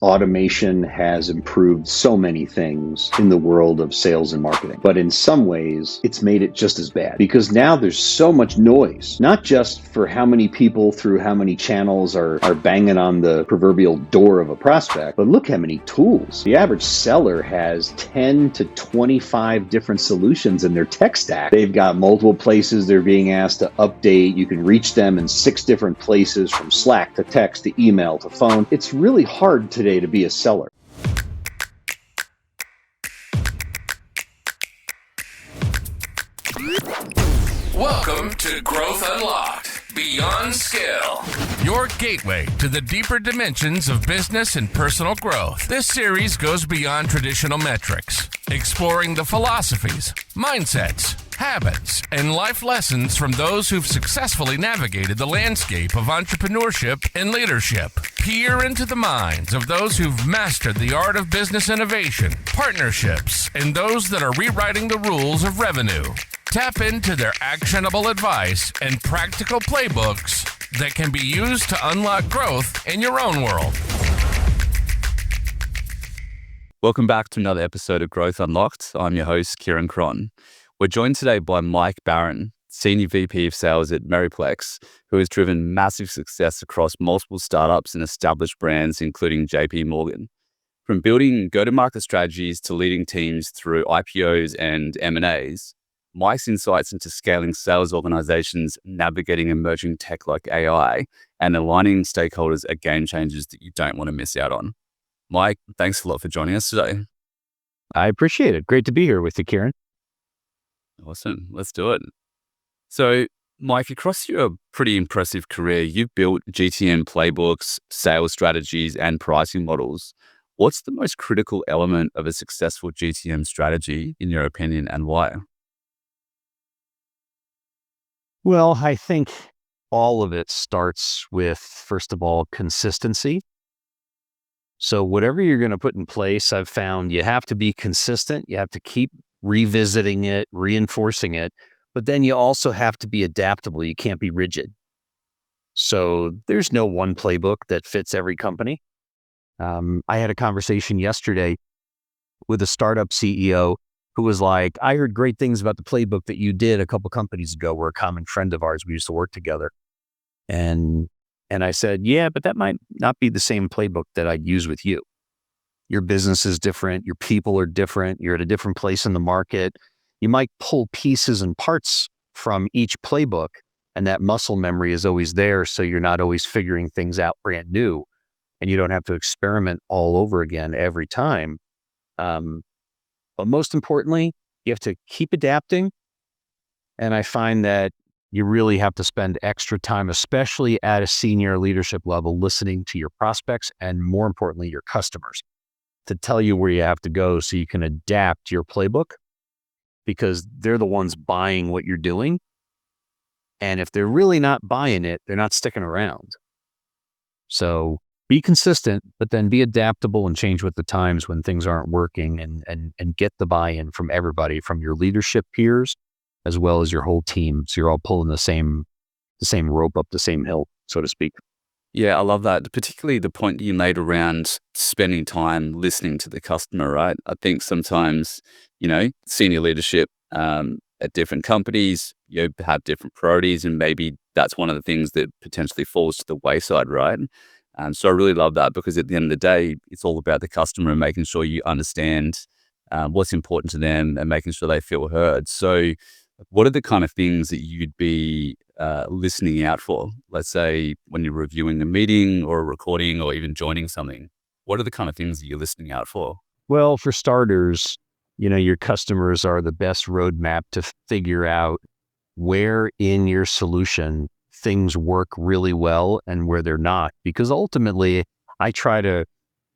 Automation has improved so many things in the world of sales and marketing, but in some ways, it's made it just as bad because now there's so much noise, not just for how many people through how many channels are banging on the proverbial door of a prospect, but look how many tools. The average seller has 10 to 25 different solutions in their tech stack. They've got multiple places they're being asked to update. You can reach them in 6 different places, from Slack to text to email to phone. It's really hard today to be a seller. Welcome to Growth Unlocked, Beyond Scale, your gateway to the deeper dimensions of business and personal growth. This series goes beyond traditional metrics, exploring the philosophies, mindsets, habits, and life lessons from those who've successfully navigated the landscape of entrepreneurship and leadership. Peer into the minds of those who've mastered the art of business innovation, partnerships, and those that are rewriting the rules of revenue. Tap into their actionable advice and practical playbooks that can be used to unlock growth in your own world. Welcome back to another episode of Growth Unlocked. I'm your host, Kieran Cron. We're joined today by Mike Barron, Senior VP of Sales at Meriplex, who has driven massive success across multiple startups and established brands, including JP Morgan. From building go-to-market strategies to leading teams through IPOs and M&As, Mike's insights into scaling sales organizations, navigating emerging tech like AI, and aligning stakeholders are game changers that you don't want to miss out on. Mike, thanks a lot for joining us today. I appreciate it. Great to be here with you, Kieran. Awesome. Let's do it. So, Mike, across your pretty impressive career, you've built GTM playbooks, sales strategies, and pricing models. What's the most critical element of a successful GTM strategy, in your opinion, and why? Well, I think all of it starts with, first of all, consistency. So whatever you're going to put in place, I've found you have to be consistent. You have to keep revisiting it, reinforcing it, but then you also have to be adaptable. You can't be rigid. So there's no one playbook that fits every company. I had a conversation yesterday with a startup CEO who was like, I heard great things about the playbook that you did a couple companies ago. We're a common friend of ours. We used to work together. And I said, yeah, but that might not be the same playbook that I'd use with you. Your business is different. Your people are different. You're at a different place in the market. You might pull pieces and parts from each playbook, and that muscle memory is always there. So you're not always figuring things out brand new, and you don't have to experiment all over again every time. But most importantly, you have to keep adapting. And I find that you really have to spend extra time, especially at a senior leadership level, listening to your prospects and, more importantly, your customers, to tell you where you have to go so you can adapt your playbook, because they're the ones buying what you're doing. And if they're really not buying it, they're not sticking around. So be consistent, but then be adaptable and change with the times when things aren't working, and get the buy-in from everybody, from your leadership peers, as well as your whole team. So you're all pulling the same rope up the same hill, so to speak. Yeah, I love that. Particularly the point you made around spending time listening to the customer, right? I think sometimes, senior leadership at different companies, have different priorities, and maybe that's one of the things that potentially falls to the wayside, right? So I really love that, because at the end of the day, it's all about the customer and making sure you understand what's important to them and making sure they feel heard. So what are the kind of things that you'd be listening out for? Let's say when you're reviewing a meeting or a recording or even joining something, what are the kind of things that you're listening out for? Well, for starters, your customers are the best roadmap to figure out where in your solution things work really well and where they're not. Because ultimately, I try to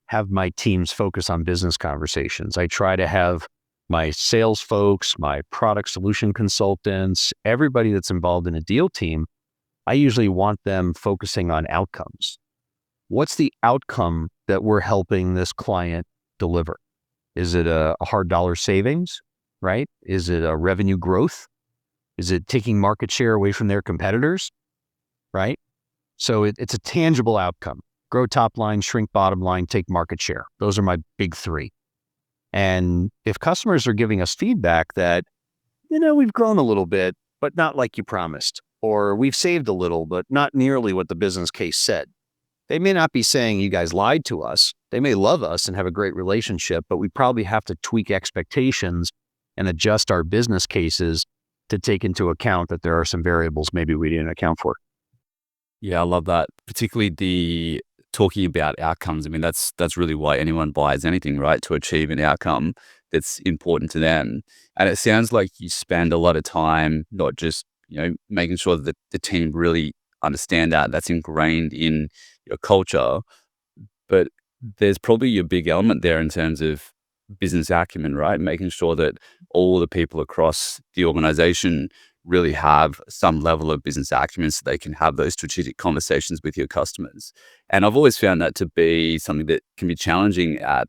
have my teams focus on business conversations. I try to have my sales folks, my product solution consultants, everybody that's involved in a deal team, I usually want them focusing on outcomes. What's the outcome that we're helping this client deliver? Is it a hard dollar savings, right? Is it a revenue growth? Is it taking market share away from their competitors, right? So it's a tangible outcome. grow top line, shrink bottom line, take market share. Those are my big three. And if customers are giving us feedback that, we've grown a little bit, but not like you promised, or we've saved a little, but not nearly what the business case said. They may not be saying you guys lied to us. They may love us and have a great relationship, but we probably have to tweak expectations and adjust our business cases to take into account that there are some variables maybe we didn't account for. Yeah, I love that. Particularly the talking about outcomes. I mean, that's really why anyone buys anything, right? To achieve an outcome that's important to them. And it sounds like you spend a lot of time not just, making sure that the team really understand that's ingrained in your culture, but there's probably a big element there in terms of business acumen, right? Making sure that all the people across the organization really have some level of business acumen so they can have those strategic conversations with your customers. And I've always found that to be something that can be challenging at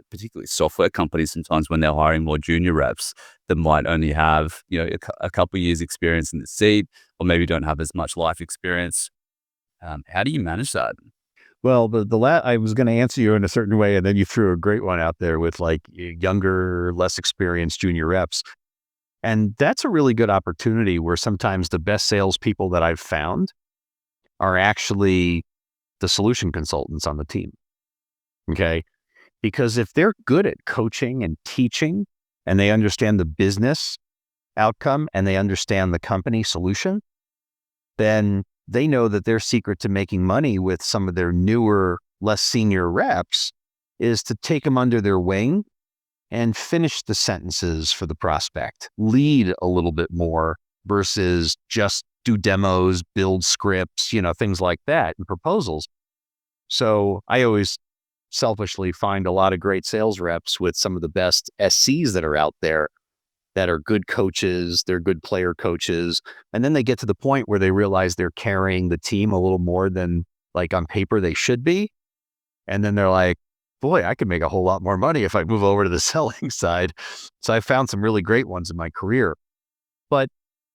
particularly software companies sometimes when they're hiring more junior reps that might only have a couple of years experience in the seat, or maybe don't have as much life experience. How do you manage that? Well, I was going to answer you in a certain way, and then you threw a great one out there with like younger, less experienced junior reps. And that's a really good opportunity where sometimes the best salespeople that I've found are actually the solution consultants on the team. Okay. Because if they're good at coaching and teaching and they understand the business outcome and they understand the company solution, then they know that their secret to making money with some of their newer, less senior reps is to take them under their wing and finish the sentences for the prospect, lead a little bit more versus just do demos, build scripts, things like that and proposals. So I always selfishly find a lot of great sales reps with some of the best SCs that are out there that are good coaches, they're good player coaches. And then they get to the point where they realize they're carrying the team a little more than like on paper they should be. And then they're like, boy, I could make a whole lot more money if I move over to the selling side. So I found some really great ones in my career. But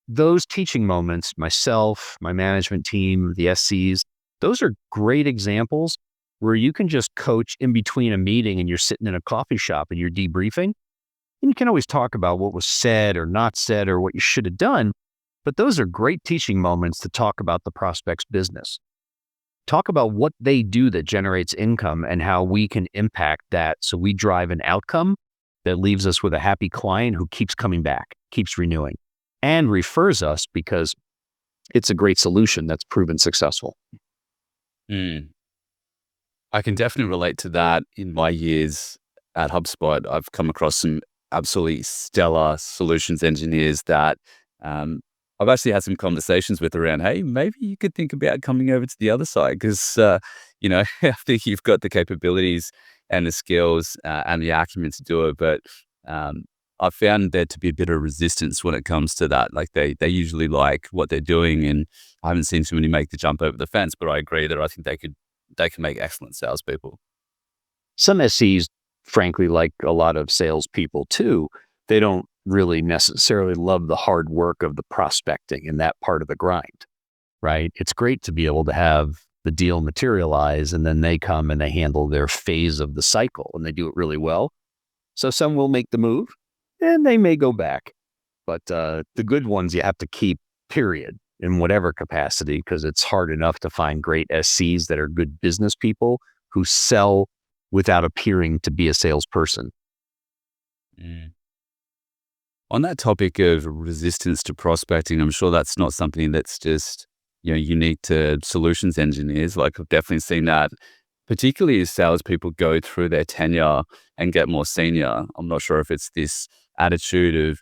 those teaching moments, myself, my management team, the SCs, those are great examples where you can just coach in between a meeting and you're sitting in a coffee shop and you're debriefing. And you can always talk about what was said or not said or what you should have done. But those are great teaching moments to talk about the prospect's business. Talk about what they do that generates income and how we can impact that so we drive an outcome that leaves us with a happy client who keeps coming back, keeps renewing, and refers us because it's a great solution that's proven successful. I can definitely relate to that. In my years at HubSpot, I've come across some absolutely stellar solutions engineers that I've actually had some conversations with around, hey, maybe you could think about coming over to the other side because, I think you've got the capabilities and the skills and the acumen to do it. But I've found there to be a bit of resistance when it comes to that. Like they usually like what they're doing, and I haven't seen too many make the jump over the fence. But I agree that I think they can make excellent salespeople. Some SCs, frankly, like a lot of salespeople too, they don't really necessarily love the hard work of the prospecting and that part of the grind, right? It's great to be able to have the deal materialize and then they come and they handle their phase of the cycle and they do it really well. So some will make the move and they may go back, but the good ones you have to keep, period, in whatever capacity, because it's hard enough to find great SCs that are good business people who sell without appearing to be a salesperson. On that topic of resistance to prospecting, I'm sure that's not something that's just unique to solutions engineers. Like I've definitely seen that, particularly as salespeople go through their tenure and get more senior. I'm not sure if it's this attitude of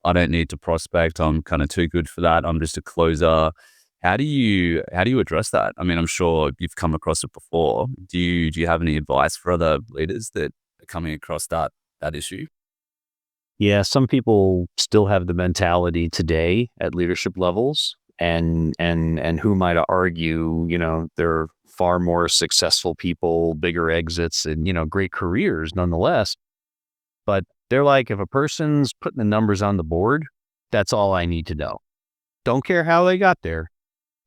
I don't need to prospect. I'm kind of too good for that. I'm just a closer. How do you address that? I mean, I'm sure you've come across it before. Do you have any advice for other leaders that are coming across that issue? Yeah, some people still have the mentality today at leadership levels, and who might argue, they're far more successful people, bigger exits, and great careers nonetheless. But they're like, if a person's putting the numbers on the board, that's all I need to know. Don't care how they got there.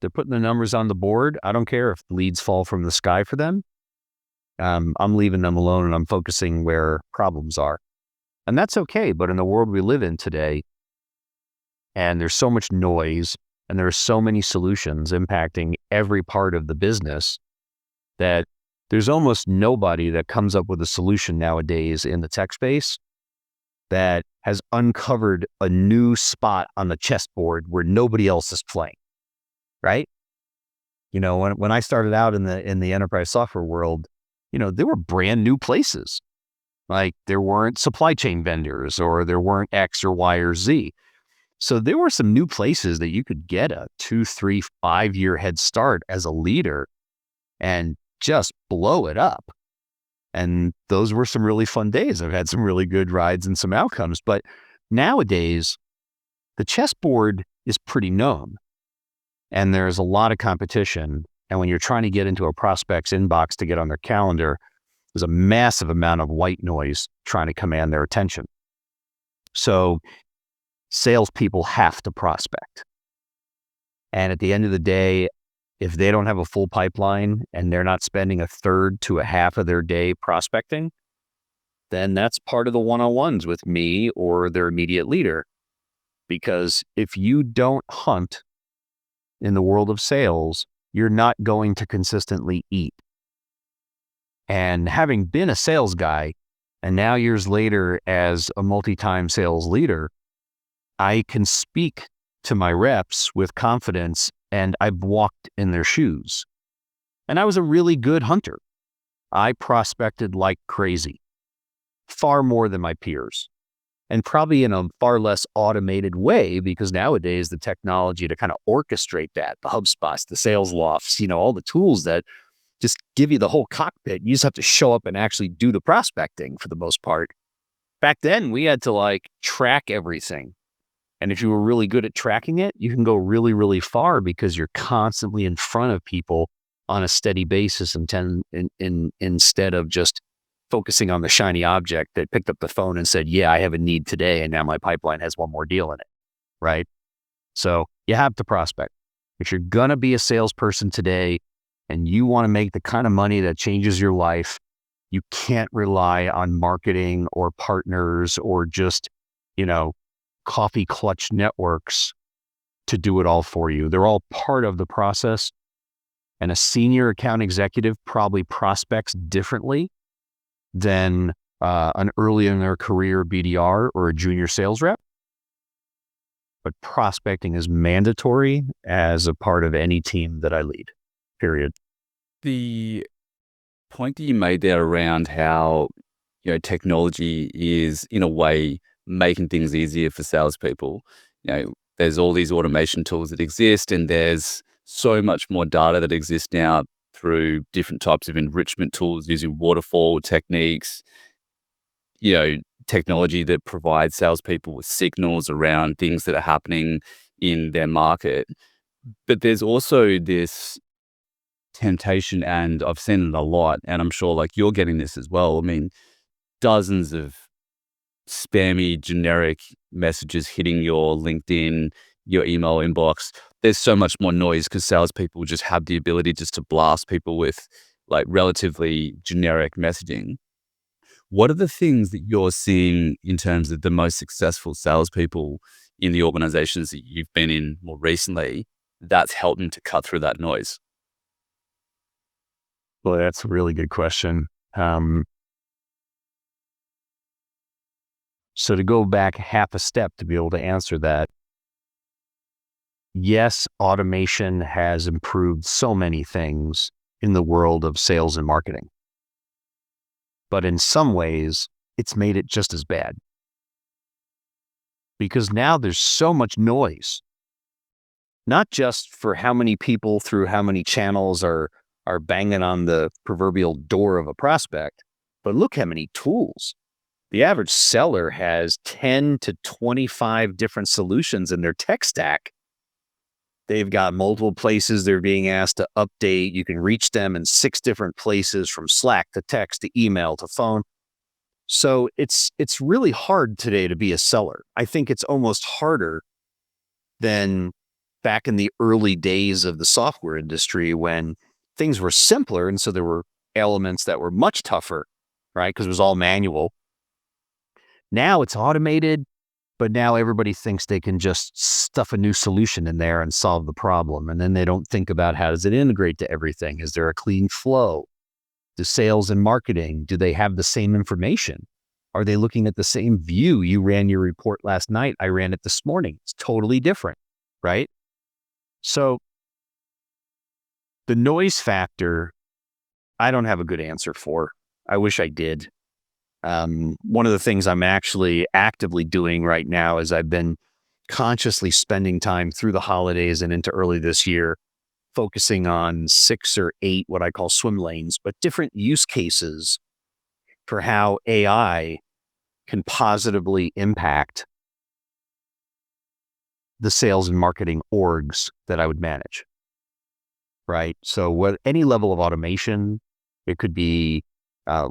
They're putting the numbers on the board. I don't care if leads fall from the sky for them. I'm leaving them alone and I'm focusing where problems are. And that's okay. But in the world we live in today, and there's so much noise and there are so many solutions impacting every part of the business that there's almost nobody that comes up with a solution nowadays in the tech space that has uncovered a new spot on the chessboard where nobody else is playing, right? When I started out in the enterprise software world, there were brand new places. Like there weren't supply chain vendors or there weren't X or Y or Z. So there were some new places that you could get a 2, 3, 5-year head start as a leader and just blow it up. And those were some really fun days. I've had some really good rides and some outcomes. But nowadays, the chessboard is pretty known and there's a lot of competition. And when you're trying to get into a prospect's inbox to get on their calendar, there's a massive amount of white noise trying to command their attention. So salespeople have to prospect. And at the end of the day, if they don't have a full pipeline and they're not spending a third to a half of their day prospecting, then that's part of the one-on-ones with me or their immediate leader. Because if you don't hunt in the world of sales, you're not going to consistently eat. And having been a sales guy, and now years later as a multi-time sales leader, I can speak to my reps with confidence, and I've walked in their shoes. And I was a really good hunter. I prospected like crazy, far more than my peers, and probably in a far less automated way, because nowadays the technology to kind of orchestrate that, the HubSpots, the sales lofts, all the tools that just give you the whole cockpit. You just have to show up and actually do the prospecting for the most part. Back then, we had to track everything. And if you were really good at tracking it, you can go really, really far because you're constantly in front of people on a steady basis instead of just focusing on the shiny object that picked up the phone and said, yeah, I have a need today. And now my pipeline has one more deal in it, right? So you have to prospect. If you're going to be a salesperson today and you want to make the kind of money that changes your life, you can't rely on marketing or partners or just, coffee clutch networks to do it all for you. They're all part of the process. And a senior account executive probably prospects differently than an early in their career BDR or a junior sales rep. But prospecting is mandatory as a part of any team that I lead, period. The point that you made there around how, technology is in a way making things easier for salespeople. There's all these automation tools that exist, and there's so much more data that exists now through different types of enrichment tools using waterfall techniques, technology that provides salespeople with signals around things that are happening in their market. But there's also this temptation, and I've seen it a lot, and I'm sure you're getting this as well. I mean, dozens of spammy generic messages hitting your LinkedIn, your email inbox. There's so much more noise because salespeople just have the ability just to blast people with relatively generic messaging. What are the things that you're seeing in terms of the most successful salespeople in the organizations that you've been in more recently that's helped them to cut through that noise? Well, that's a really good question. So to go back half a step to be able to answer that, yes, automation has improved so many things in the world of sales and marketing. But in some ways, it's made it just as bad. Because now there's so much noise, not just for how many people through how many channels are banging on the proverbial door of a prospect, but look how many tools. The average seller has 10 to 25 different solutions in their tech stack. They've got multiple places they're being asked to update. You can reach them in 6 different places, from Slack to text to email to phone. So it's really hard today to be a seller. I think it's almost harder than back in the early days of the software industry when things were simpler. And so there were elements that were much tougher, right? Because it was all manual. Now it's automated, but now everybody thinks they can just stuff a new solution in there and solve the problem. And then they don't think about how does it integrate to everything? Is there a clean flow? The sales and marketing, do they have the same information? Are they looking at the same view? You ran your report last night. I ran it this morning. It's totally different, right? So the noise factor, I don't have a good answer for. I wish I did. One of the things I'm actually actively doing right now is I've been consciously spending time through the holidays and into early this year, focusing on 6 or 8, what I call swim lanes, but different use cases for how AI can positively impact the sales and marketing orgs that I would manage, right? So any level of automation, it could be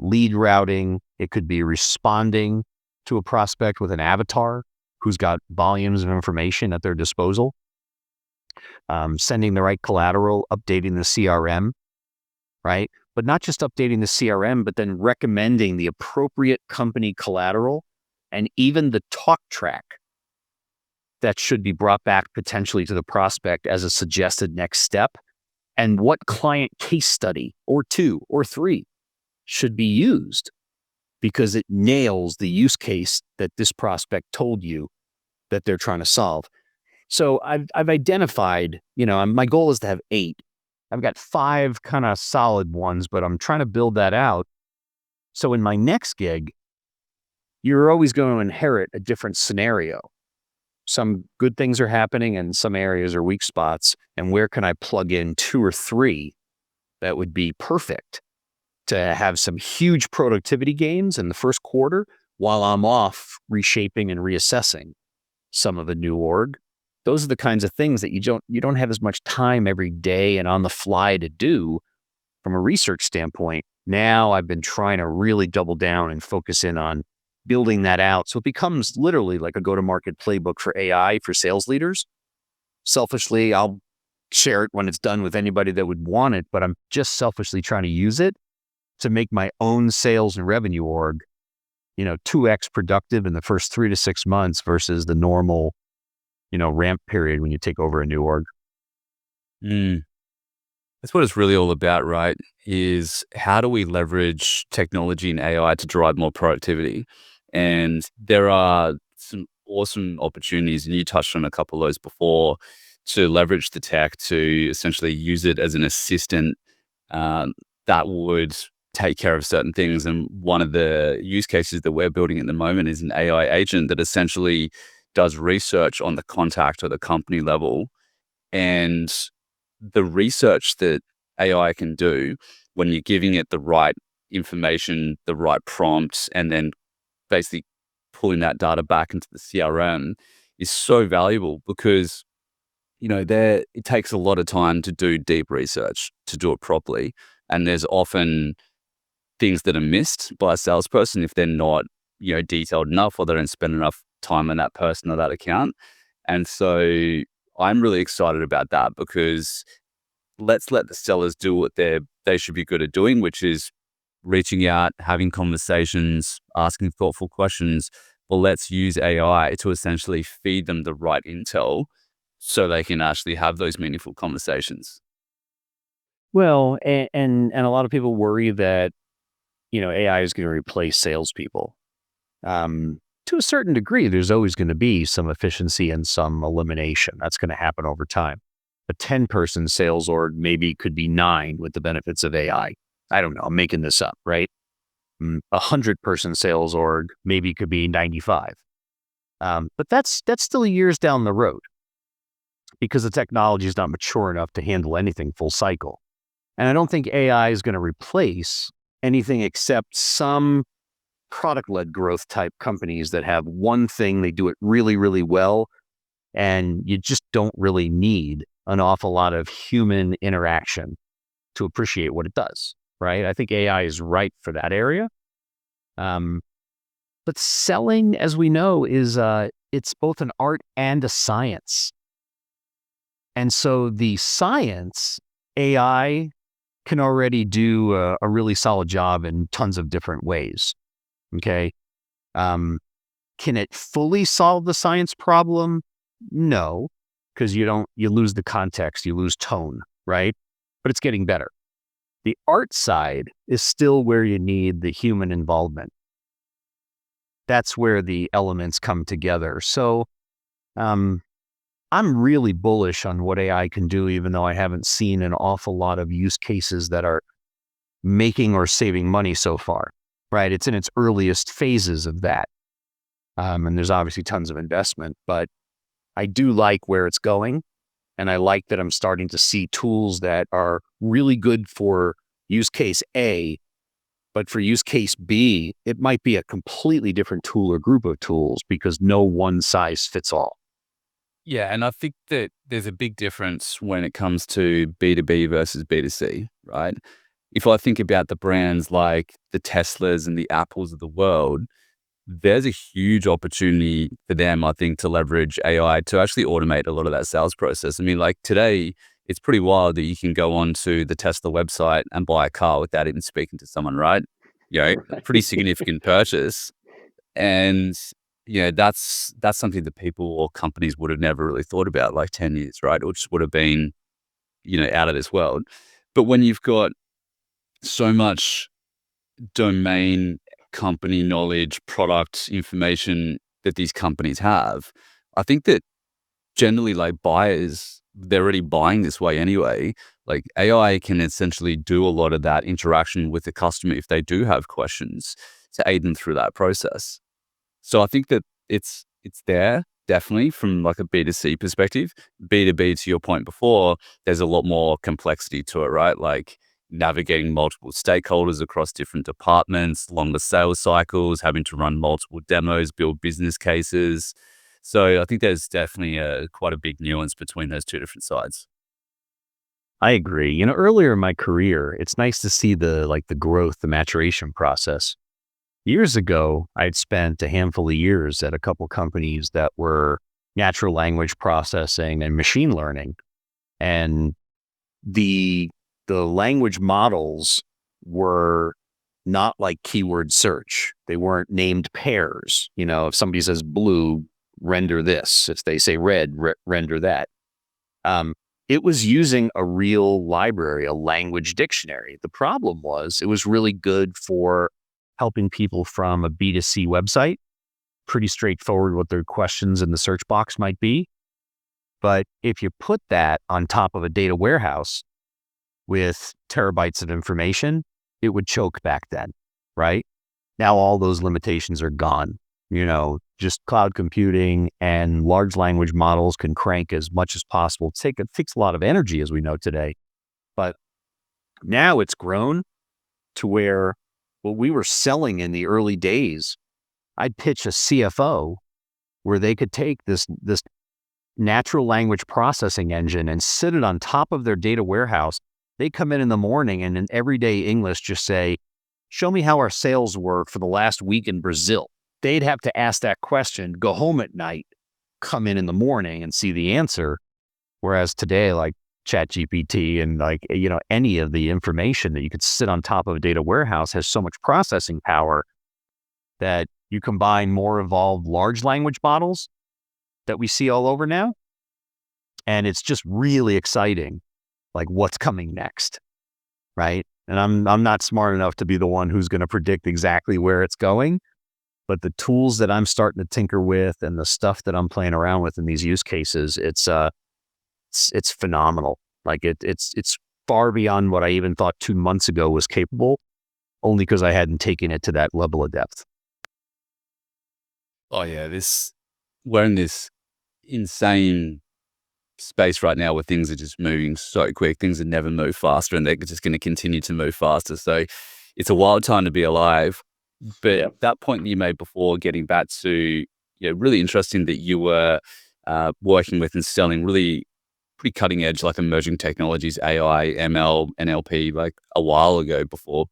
lead routing, it could be responding to a prospect with an avatar who's got volumes of information at their disposal, sending the right collateral, updating the CRM, right? But not just updating the CRM, but then recommending the appropriate company collateral and even the talk track that should be brought back potentially to the prospect as a suggested next step, and what client case study or 2 or 3 should be used because it nails the use case that this prospect told you that they're trying to solve. So I've identified, my goal is to have 8. I've got 5 kind of solid ones, but I'm trying to build that out. So in my next gig, you're always going to inherit a different scenario. Some good things are happening and some areas are weak spots. And where can I plug in 2 or 3 that would be perfect to have some huge productivity gains in the first quarter while I'm off reshaping and reassessing some of the new org? Those are the kinds of things that you don't have as much time every day and on the fly to do from a research standpoint. Now I've been trying to really double down and focus in on building that out. So it becomes literally like a go-to-market playbook for AI for sales leaders. Selfishly, I'll share it when it's done with anybody that would want it, but I'm just selfishly trying to use it to make my own sales and revenue org, 2x productive in the first 3 to 6 months versus the normal, ramp period when you take over a new org. That's what it's really all about, right? Is how do we leverage technology and AI to drive more productivity? And there are some awesome opportunities, and you touched on a couple of those before, to leverage the tech to essentially use it as an assistant that would take care of certain things. And one of the use cases that we're building at the moment is an AI agent that essentially does research on the contact or the company level. And the research that AI can do when you're giving it the right information, the right prompts, and then basically pulling that data back into the CRM is so valuable because, it takes a lot of time to do deep research, to do it properly. And there's often things that are missed by a salesperson if they're not, detailed enough or they don't spend enough time on that person or that account. And so I'm really excited about that because let's let the sellers do what they should be good at doing, which is reaching out, having conversations, asking thoughtful questions. But let's use AI to essentially feed them the right intel so they can actually have those meaningful conversations. Well, and a lot of people worry that, AI is going to replace salespeople. To a certain degree, there's always going to be some efficiency and some elimination. That's going to happen over time. A 10-person sales org maybe could be 9 with the benefits of AI. I don't know. I'm making this up, right? A 100-person sales org maybe could be 95. But that's still years down the road because the technology is not mature enough to handle anything full cycle. And I don't think AI is going to replace anything except some product-led growth type companies that have one thing, they do it really, really well, and you just don't really need an awful lot of human interaction to appreciate what it does, right? I think AI is right for that area. But selling, as we know, is it's both an art and a science. And so the science, AI can already do a really solid job in tons of different ways. Okay. Can it fully solve the science problem? No, because you lose the context, you lose tone, right? But it's getting better. The art side is still where you need the human involvement. That's where the elements come together. So I'm really bullish on what AI can do, even though I haven't seen an awful lot of use cases that are making or saving money so far, right? It's in its earliest phases of that. And there's obviously tons of investment, but I do like where it's going. And I like that I'm starting to see tools that are really good for use case A, but for use case B, it might be a completely different tool or group of tools because no one size fits all. Yeah, and I think that there's a big difference when it comes to B2B versus B2C, right? If I think about the brands like the Teslas and the Apples of the world, there's a huge opportunity for them, I think, to leverage AI to actually automate a lot of that sales process. I mean, like today, it's pretty wild that you can go onto the Tesla website and buy a car without even speaking to someone, right? Pretty significant purchase. And that's something that people or companies would have never really thought about like 10 years, right? Or just would have been, out of this world. But when you've got so much domain company knowledge, product information that these companies have, I think that generally like buyers, they're already buying this way anyway. Like AI can essentially do a lot of that interaction with the customer if they do have questions to aid them through that process. So I think that it's there definitely from like a B2C perspective. B2B, to your point before, there's a lot more complexity to it, right? Like navigating multiple stakeholders across different departments, longer sales cycles, having to run multiple demos, build business cases. So I think there's definitely quite a big nuance between those two different sides. I agree. Earlier in my career, it's nice to see the growth, the maturation process. Years ago, I'd spent a handful of years at a couple companies that were natural language processing and machine learning. And the language models were not like keyword search. They weren't named pairs. If somebody says blue, render this. If they say red, render that. It was using a real library, a language dictionary. The problem was it was really good for helping people from a B2C website. Pretty straightforward what their questions in the search box might be. But if you put that on top of a data warehouse with terabytes of information, it would choke back then, right? Now all those limitations are gone. Just cloud computing and large language models can crank as much as possible. It takes a lot of energy, as we know today. But now it's grown to where what we were selling in the early days, I'd pitch a CFO where they could take this natural language processing engine and sit it on top of their data warehouse. They come in the morning and in everyday English just say, show me how our sales were for the last week in Brazil. They'd have to ask that question, go home at night, come in the morning and see the answer. Whereas today, like ChatGPT and any of the information that you could sit on top of a data warehouse has so much processing power that you combine more evolved large language models that we see all over now. And it's just really exciting, like what's coming next, right? And I'm not smart enough to be the one who's going to predict exactly where it's going, but the tools that I'm starting to tinker with and the stuff that I'm playing around with in these use cases, it's phenomenal. Like it's far beyond what I even thought 2 months ago was capable, only because I hadn't taken it to that level of depth. Oh yeah, we're in this insane space right now where things are just moving so quick. Things have never moved faster, and they're just going to continue to move faster. So it's a wild time to be alive. But that point that you made before, getting back to, really interesting that you were working with and selling really pretty cutting edge, like emerging technologies, AI, ML, NLP, like a while ago before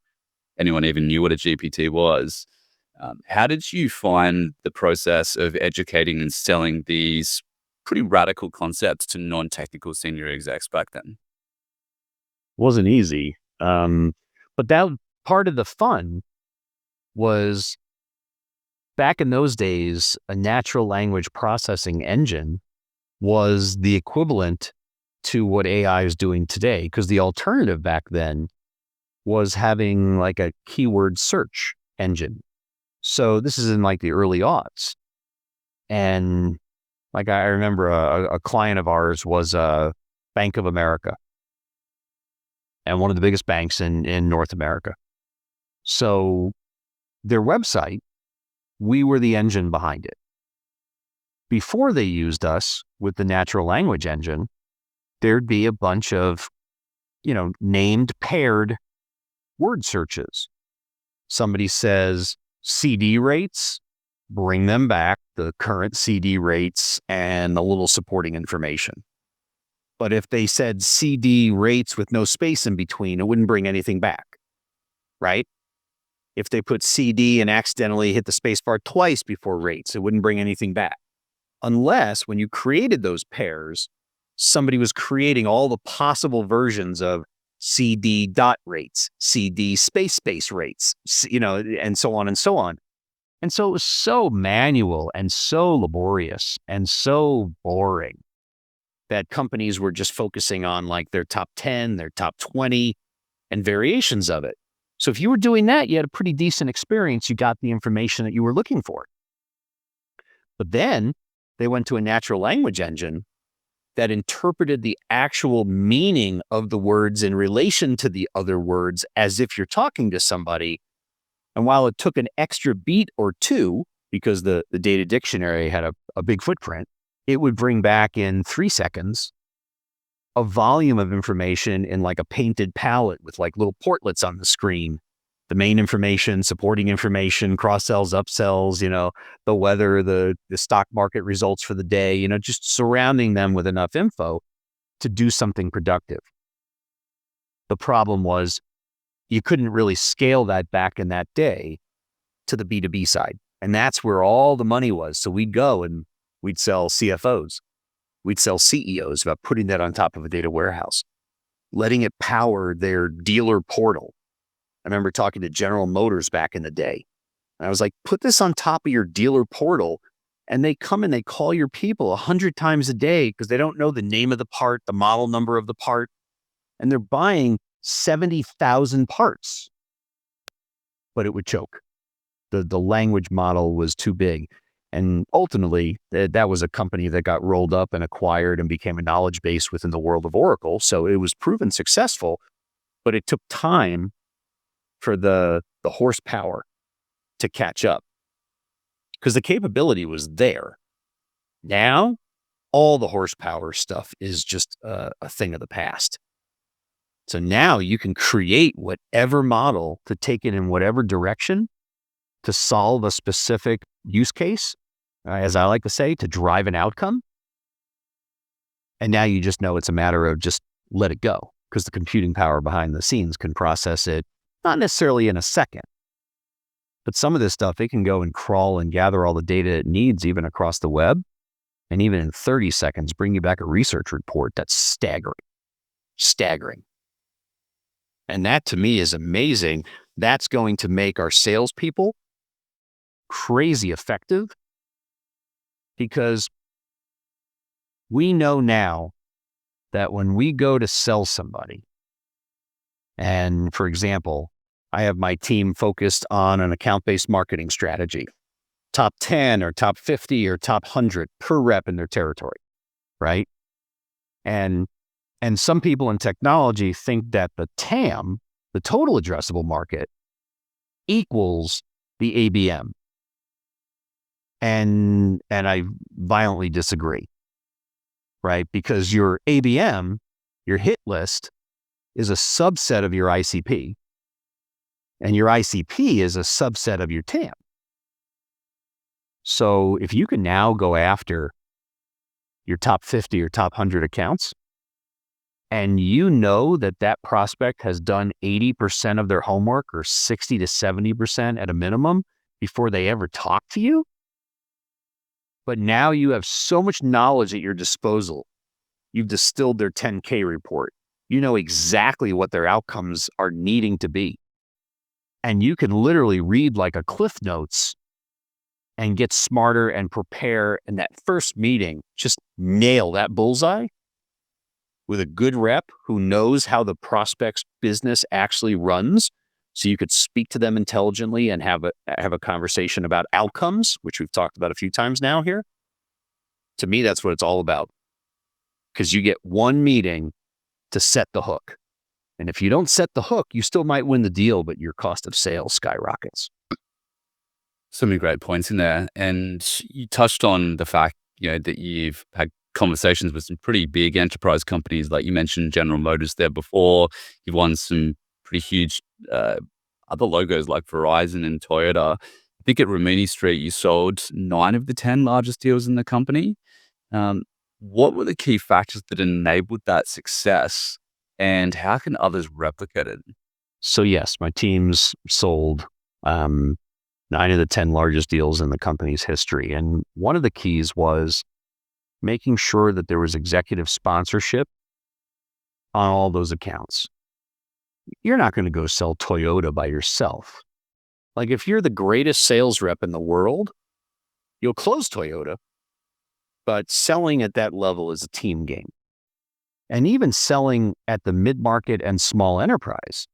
anyone even knew what a GPT was. How did you find the process of educating and selling these pretty radical concepts to non-technical senior execs back then. Wasn't easy. But that part of the fun was back in those days, a natural language processing engine was the equivalent to what AI is doing today. Because the alternative back then was having like a keyword search engine. So this is in like the early aughts. And like I remember a client of ours was Bank of America, and one of the biggest banks in North America. So their website, we were the engine behind it. Before they used us with the natural language engine, there'd be a bunch of, named paired word searches. Somebody says CD rates, bring them back the current CD rates and a little supporting information. But if they said CD rates with no space in between, it wouldn't bring anything back, right? If they put CD and accidentally hit the space bar twice before rates, it wouldn't bring anything back. Unless when you created those pairs, somebody was creating all the possible versions of CD dot rates, CD space rates, and so on and so on. And so it was so manual and so laborious and so boring that companies were just focusing on like their top 10, their top 20, and variations of it. So if you were doing that, you had a pretty decent experience. You got the information that you were looking for. But then they went to a natural language engine that interpreted the actual meaning of the words in relation to the other words as if you're talking to somebody. And while it took an extra beat or two, because the data dictionary had a big footprint, it would bring back in 3 seconds a volume of information in like a painted palette with like little portlets on the screen. The main information, supporting information, cross-sells, upsells, the weather, the stock market results for the day, just surrounding them with enough info to do something productive. The problem was you couldn't really scale that back in that day to the B2B side. And that's where all the money was. So we'd go and we'd sell CFOs. We'd sell CEOs about putting that on top of a data warehouse, letting it power their dealer portal. I remember talking to General Motors back in the day. And I was like, put this on top of your dealer portal. And they come and they call your people 100 times a day because they don't know the name of the part, the model number of the part. And they're buying 70,000 parts. But it would choke. The language model was too big. And ultimately, that was a company that got rolled up and acquired and became a knowledge base within the world of Oracle. So it was proven successful, but it took time for the horsepower to catch up because the capability was there. Now, all the horsepower stuff is just a thing of the past. So now you can create whatever model to take it in whatever direction to solve a specific use case, as I like to say, to drive an outcome. And now you just know it's a matter of just let it go because the computing power behind the scenes can process it, not necessarily in a second, but some of this stuff, it can go and crawl and gather all the data it needs even across the web. And even in 30 seconds, bring you back a research report that's staggering. And that to me is amazing. That's going to make our salespeople crazy effective because we know now that when we go to sell somebody, and for example, I have my team focused on an account-based marketing strategy, top 10 or top 50 or top 100 per rep in their territory, right? And some people in technology think that the TAM, the total addressable market, equals the ABM. And I violently disagree, right? Because your ABM, your hit list, is a subset of your ICP. And your ICP is a subset of your TAM. So if you can now go after your top 50 or top 100 accounts, and you know that that prospect has done 80% of their homework or 60 to 70% at a minimum before they ever talk to you, But now you have so much knowledge at your disposal. You've distilled their 10K report. You know exactly what their outcomes are needing to be. And you can literally read like a Cliff Notes and get smarter and prepare in that first meeting, just nail that bullseye with a good rep who knows how the prospect's business actually runs. So you could speak to them intelligently and have a conversation about outcomes, which we've talked about a few times now here. To me, that's what it's all about. Because you get one meeting to set the hook. And if you don't set the hook, you still might win the deal, but your cost of sales skyrockets. So many great points in there. And you touched on the fact, that you've had conversations with some pretty big enterprise companies, like you mentioned General Motors there before. You've won some pretty huge other logos like Verizon and Toyota. I think at Rimini Street, you sold 9 of the 10 largest deals in the company. What were the key factors that enabled that success, and how can others replicate it? So yes, my teams sold 9 of the 10 largest deals in the company's history. And one of the keys was making sure that there was executive sponsorship on all those accounts. You're not going to go sell Toyota by yourself. Like if you're the greatest sales rep in the world, you'll close Toyota, but selling at that level is a team game. And even selling at the mid-market and small enterprise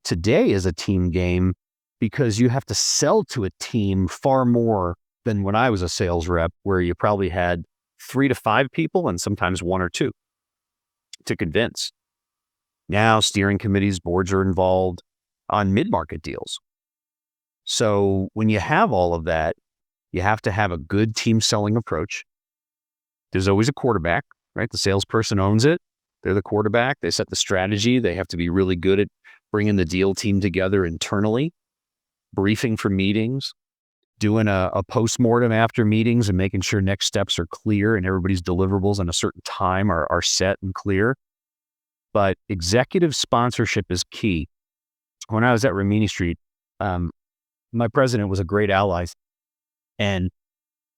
today is a team game because you have to sell to a team far more than when I was a sales rep, where you probably had 3 to 5 people and sometimes 1 or 2 to convince. Now steering committees, boards are involved on mid-market deals. So when you have all of that, you have to have a good team selling approach. There's always a quarterback, right? The salesperson owns it. They're the quarterback. They set the strategy. They have to be really good at bringing the deal team together internally, briefing for meetings, doing a postmortem after meetings and making sure next steps are clear and everybody's deliverables in a certain time are set and clear. But executive sponsorship is key. When I was at Rimini Street, my president was a great ally, and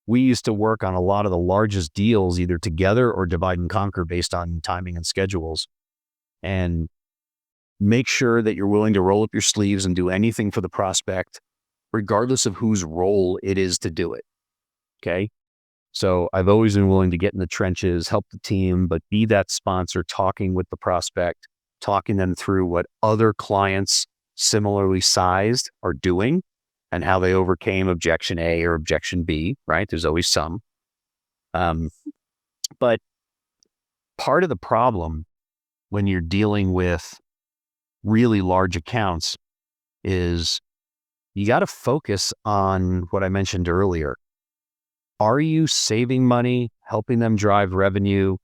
we used to work on a lot of the largest deals either together or divide and conquer based on timing and schedules. And make sure that you're willing to roll up your sleeves and do anything for the prospect, regardless of whose role it is to do it. Okay. So I've always been willing to get in the trenches, help the team, but be that sponsor, talking with the prospect, talking them through what other clients similarly sized are doing and how they overcame objection A or objection B, right? There's always some. But part of the problem when you're dealing with really large accounts is you got to focus on what I mentioned earlier. Are you saving money, helping them drive revenue,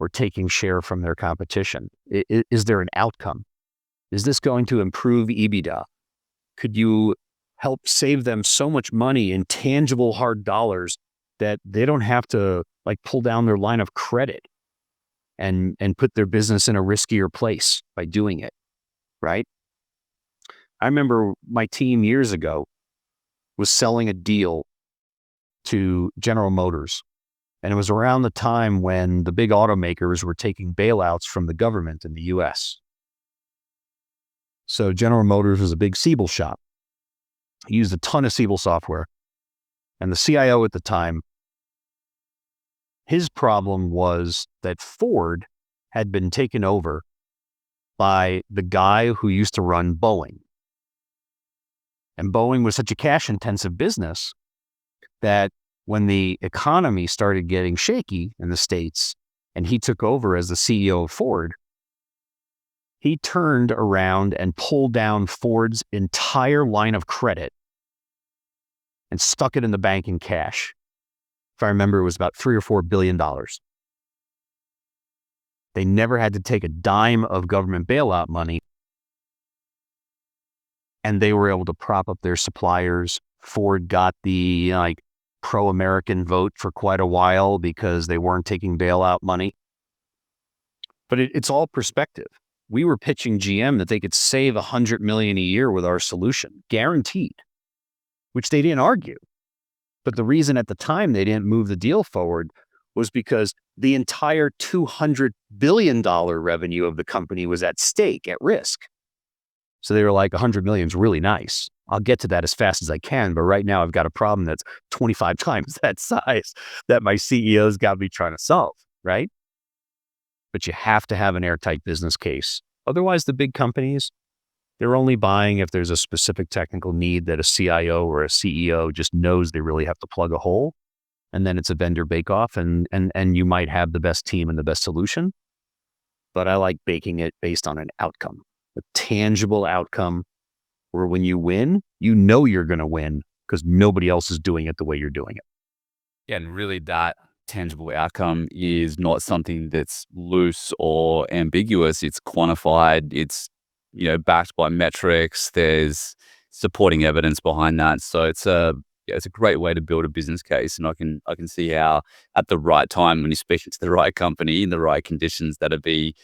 or taking share from their competition? Is there an outcome? Is this going to improve EBITDA? Could you help save them so much money in tangible hard dollars that they don't have to pull down their line of credit and put their business in a riskier place by doing it, right? I remember my team years ago was selling a deal to General Motors. And it was around the time when the big automakers were taking bailouts from the government in the US. So General Motors was a big Siebel shop. He used a ton of Siebel software. And the CIO at the time, his problem was that Ford had been taken over by the guy who used to run Boeing. And Boeing was such a cash-intensive business that when the economy started getting shaky in the States and he took over as the CEO of Ford, he turned around and pulled down Ford's entire line of credit and stuck it in the bank in cash. If I remember, it was about $3 or $4 billion. They never had to take a dime of government bailout money, and they were able to prop up their suppliers. Ford got the pro-American vote for quite a while because they weren't taking bailout money. But it's all perspective. We were pitching GM that they could save $100 million a year with our solution, guaranteed, which they didn't argue. But the reason at the time they didn't move the deal forward was because the entire $200 billion revenue of the company was at stake, at risk. So they were like, 100 million is really nice. I'll get to that as fast as I can. But right now I've got a problem that's 25 times that size that my CEO's got me trying to solve, right? But you have to have an airtight business case. Otherwise, the big companies, they're only buying if there's a specific technical need that a CIO or a CEO just knows they really have to plug a hole. And then it's a vendor bake-off, and you might have the best team and the best solution. But I like baking it based on an outcome, a tangible outcome where when you win, you know you're going to win because nobody else is doing it the way you're doing it. Yeah, and really that tangible outcome is not something that's loose or ambiguous. It's quantified. It's, backed by metrics. There's supporting evidence behind that. So it's a great way to build a business case. And I can see how at the right time, when you're speaking to the right company in the right conditions, that'd be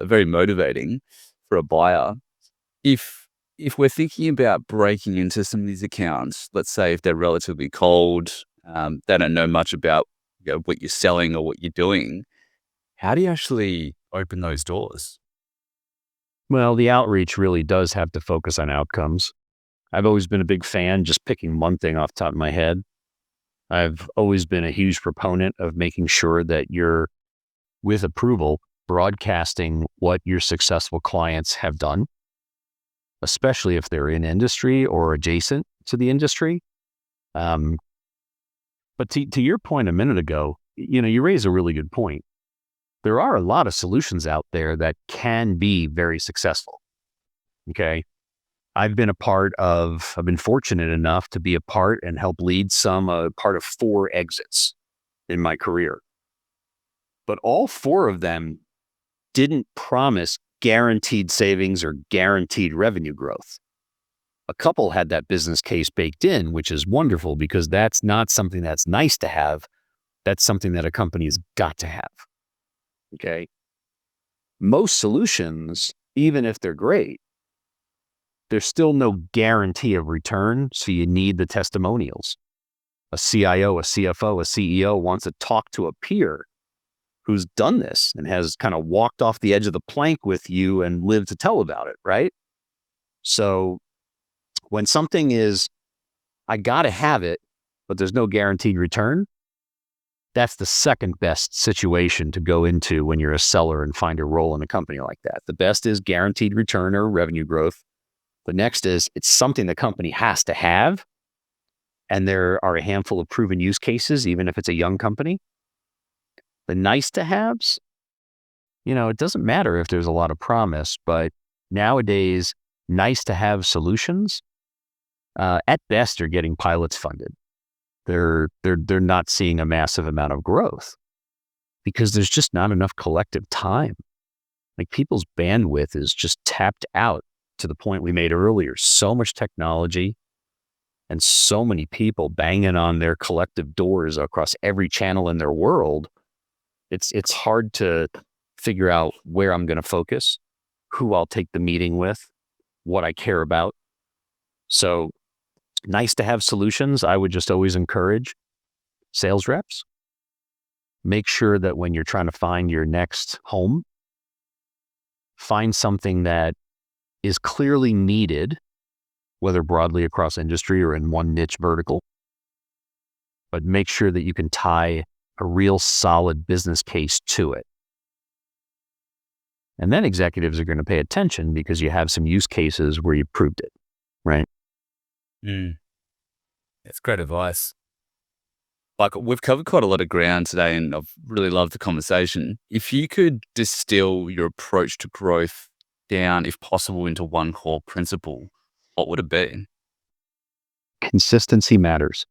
very motivating for a buyer. If we're thinking about breaking into some of these accounts, let's say if they're relatively cold, they don't know much about what you're selling or what you're doing, how do you actually open those doors? Well, the outreach really does have to focus on outcomes. I've always been a big fan, just picking one thing off the top of my head. I've always been a huge proponent of making sure that you're, with approval, broadcasting what your successful clients have done, especially if they're in industry or adjacent to the industry. But to your point a minute ago, you raise a really good point. There are a lot of solutions out there that can be very successful. Okay. I've been fortunate enough to be a part and help lead part of 4 exits in my career. But all 4 of them didn't promise guaranteed savings or guaranteed revenue growth. A couple had that business case baked in, which is wonderful because that's not something that's nice to have. That's something that a company has got to have. Okay. Most solutions, even if they're great, there's still no guarantee of return. So you need the testimonials. A CIO, a CFO, a CEO wants to talk to a peer who's done this and has kind of walked off the edge of the plank with you and lived to tell about it, right? So when something is, I got to have it, but there's no guaranteed return, that's the second best situation to go into when you're a seller and find a role in a company like that. The best is guaranteed return or revenue growth. The next is it's something the company has to have. And there are a handful of proven use cases, even if it's a young company. The nice to haves, it doesn't matter if there's a lot of promise, but nowadays, nice to have solutions, at best, are getting pilots funded. They're not seeing a massive amount of growth because there's just not enough collective time. Like people's bandwidth is just tapped out to the point we made earlier. So much technology and so many people banging on their collective doors across every channel in their world. It's hard to figure out where I'm going to focus, who I'll take the meeting with, what I care about. So nice to have solutions. I would just always encourage sales reps. Make sure that when you're trying to find your next home, find something that is clearly needed, whether broadly across industry or in one niche vertical, but make sure that you can tie a real solid business case to it. And then executives are going to pay attention because you have some use cases where you proved it, right? That's great advice. Like we've covered quite a lot of ground today and I've really loved the conversation. If you could distill your approach to growth down, if possible, into one core principle, what would it be? Consistency matters.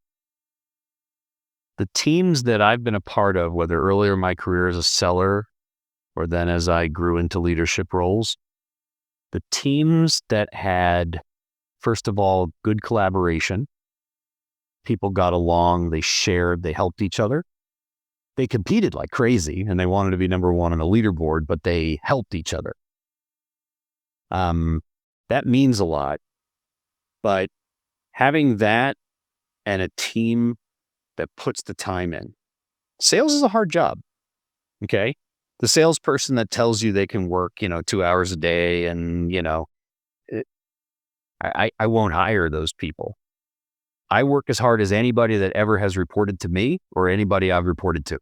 The teams that I've been a part of, whether earlier in my career as a seller or then as I grew into leadership roles, the teams that had, first of all, good collaboration, people got along, they shared, they helped each other. They competed like crazy and they wanted to be number one on a leaderboard, but they helped each other. That means a lot, but having that and a team that puts the time in. Sales is a hard job. Okay. The salesperson that tells you they can work, 2 hours a day and, I won't hire those people. I work as hard as anybody that ever has reported to me or anybody I've reported to.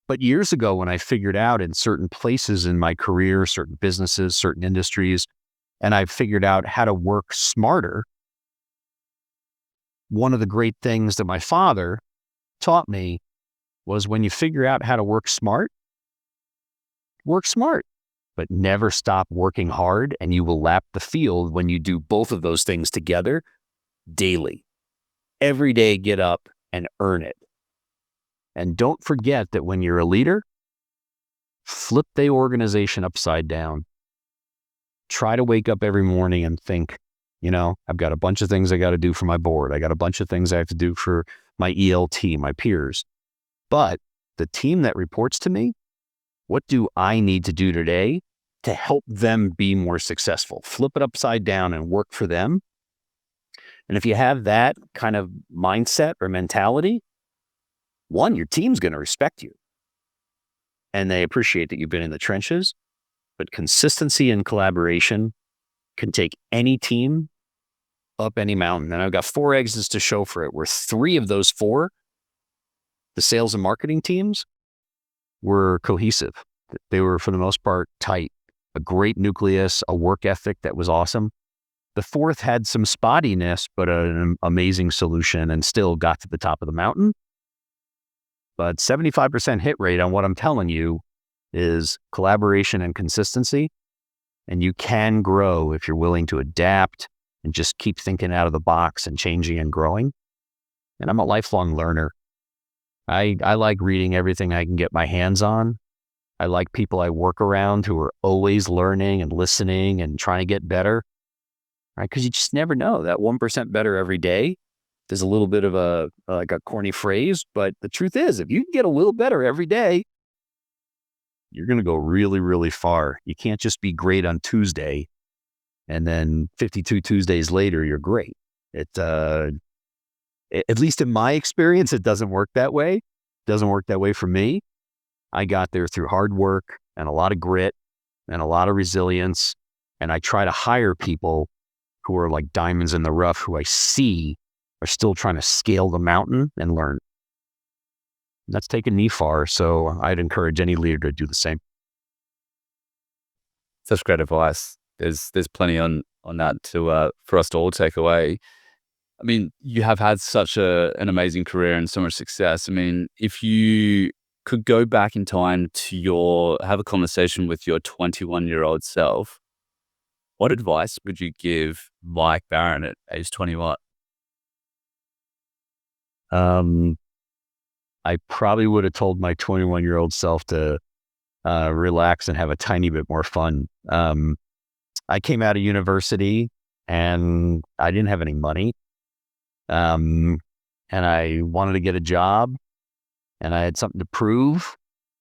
But years ago, when I figured out in certain places in my career, certain businesses, certain industries, and I figured out how to work smarter, one of the great things that my father taught me was when you figure out how to work smart, but never stop working hard, and you will lap the field when you do both of those things together daily. Every day, get up and earn it. And don't forget that when you're a leader, flip the organization upside down. Try to wake up every morning and think, I've got a bunch of things I got to do for my board. I got a bunch of things I have to do for my ELT, my peers. But the team that reports to me, what do I need to do today to help them be more successful? Flip it upside down and work for them. And if you have that kind of mindset or mentality, one, your team's going to respect you. And they appreciate that you've been in the trenches. But consistency and collaboration can take any team up any mountain. And I've got 4 exits to show for it, where 3 of those 4, the sales and marketing teams, were cohesive. They were, for the most part, tight. A great nucleus, a work ethic that was awesome. The 4th had some spottiness, but an amazing solution and still got to the top of the mountain. But 75% hit rate on what I'm telling you is collaboration and consistency. And you can grow if you're willing to adapt and just keep thinking out of the box and changing and growing. And I'm a lifelong learner. I like reading everything I can get my hands on. I like people I work around who are always learning and listening and trying to get better, right? Because you just never know. That 1% better every day, there's a little bit of a corny phrase, but the truth is, if you can get a little better every day, you're going to go really, really far. You can't just be great on Tuesday and then 52 Tuesdays later, you're great. At least in my experience, it doesn't work that way. It doesn't work that way for me. I got there through hard work and a lot of grit and a lot of resilience. And I try to hire people who are like diamonds in the rough, who I see are still trying to scale the mountain and learn. That's taken me far. So I'd encourage any leader to do the same. Such great advice. There's plenty on that to for us to all take away. I mean, you have had such an amazing career and so much success. I mean, if you could go back in time to have a conversation with your 21-year-old self, what advice would you give Mike Barron at age 21? I probably would have told my 21-year-old self to relax and have a tiny bit more fun. I came out of university and I didn't have any money. And I wanted to get a job and I had something to prove.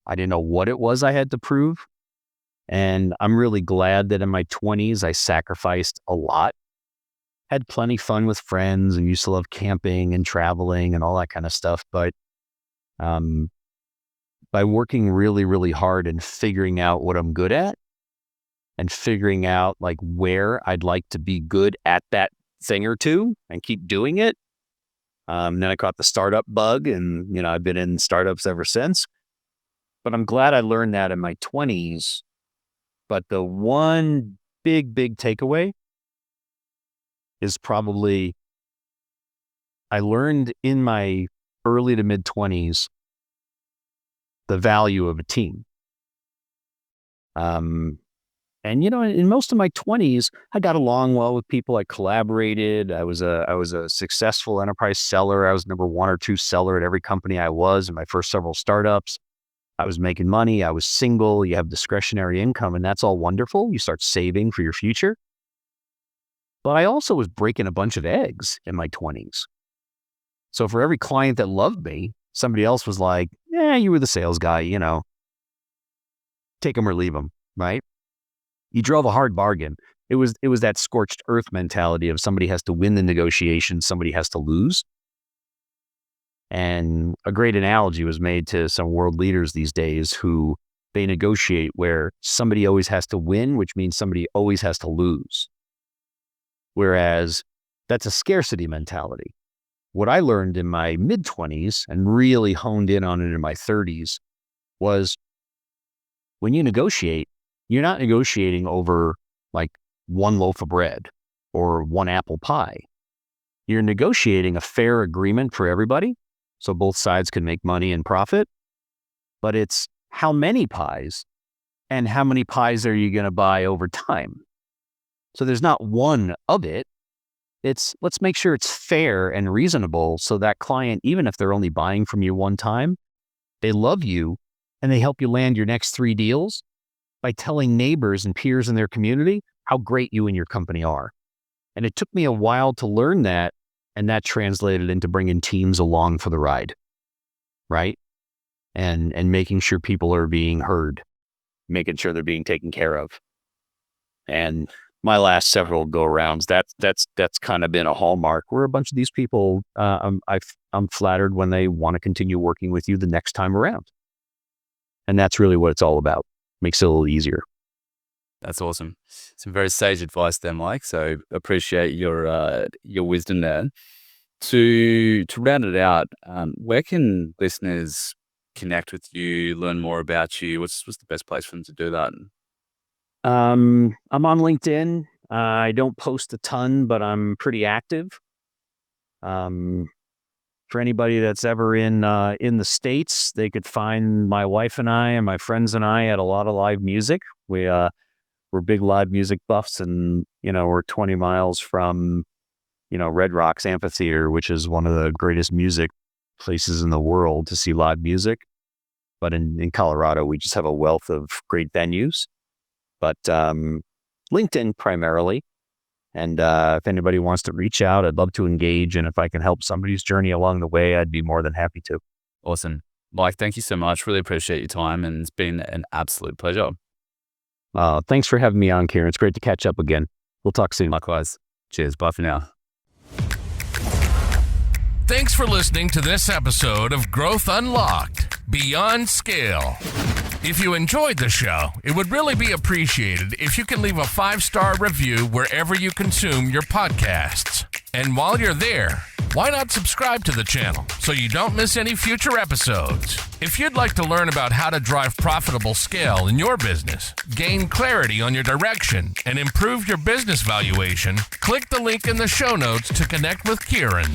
I didn't know what it was I had to prove. And I'm really glad that in my 20s, I sacrificed a lot. Had plenty fun with friends and used to love camping and traveling and all that kind of stuff. But by working really, really hard and figuring out what I'm good at and figuring out like where I'd like to be good at that thing or two and keep doing it. Then I caught the startup bug and, I've been in startups ever since. But I'm glad I learned that in my 20s. But the one big takeaway is probably I learned in my early to mid 20s the value of a team. And in most of my 20s, I got along well with people. I collaborated. I was a successful enterprise seller. I was number 1 or 2 seller at every company I was in my first several startups. I was making money. I was single. You have discretionary income, and that's all wonderful. You start saving for your future. But I also was breaking a bunch of eggs in my 20s. So for every client that loved me, somebody else was like, you were the sales guy, take them or leave them, right? You drove a hard bargain. It was that scorched earth mentality of somebody has to win the negotiation, somebody has to lose. And a great analogy was made to some world leaders these days who they negotiate where somebody always has to win, which means somebody always has to lose. Whereas that's a scarcity mentality. What I learned in my mid-20s and really honed in on it in my 30s was when you negotiate, you're not negotiating over like one loaf of bread or one apple pie. You're negotiating a fair agreement for everybody, so both sides can make money and profit, but it's how many pies and how many pies are you going to buy over time? So there's not one of it. It's let's make sure it's fair and reasonable so that client, even if they're only buying from you one time, they love you and they help you land your next 3 deals by telling neighbors and peers in their community how great you and your company are. And it took me a while to learn that, and that translated into bringing teams along for the ride, right? And making sure people are being heard, making sure they're being taken care of. And my last several go-arounds, that's kind of been a hallmark where a bunch of these people, I'm flattered when they want to continue working with you the next time around. And that's really what it's all about. Makes it a little easier. That's awesome. Some very sage advice there, Mike. So appreciate your wisdom there. To round it out, where can listeners connect with you, learn more about you? What's the best place for them to do that? I'm on LinkedIn. I don't post a ton, but I'm pretty active. For anybody that's ever in the States, they could find my wife and I and my friends and I at a lot of live music. We're big live music buffs, and we're 20 miles from Red Rocks Amphitheater, which is one of the greatest music places in the world to see live music. But in Colorado, we just have a wealth of great venues. But LinkedIn primarily. And if anybody wants to reach out, I'd love to engage. And if I can help somebody's journey along the way, I'd be more than happy to. Awesome. Mike, thank you so much. Really appreciate your time, and it's been an absolute pleasure. Thanks for having me on, Kieran. It's great to catch up again. We'll talk soon. Likewise. Cheers. Bye for now. Thanks for listening to this episode of Growth Unlocked Beyond Scale. If you enjoyed the show, it would really be appreciated if you can leave a 5-star review wherever you consume your podcasts. And while you're there, why not subscribe to the channel so you don't miss any future episodes? If you'd like to learn about how to drive profitable scale in your business, gain clarity on your direction, and improve your business valuation, click the link in the show notes to connect with Kieran.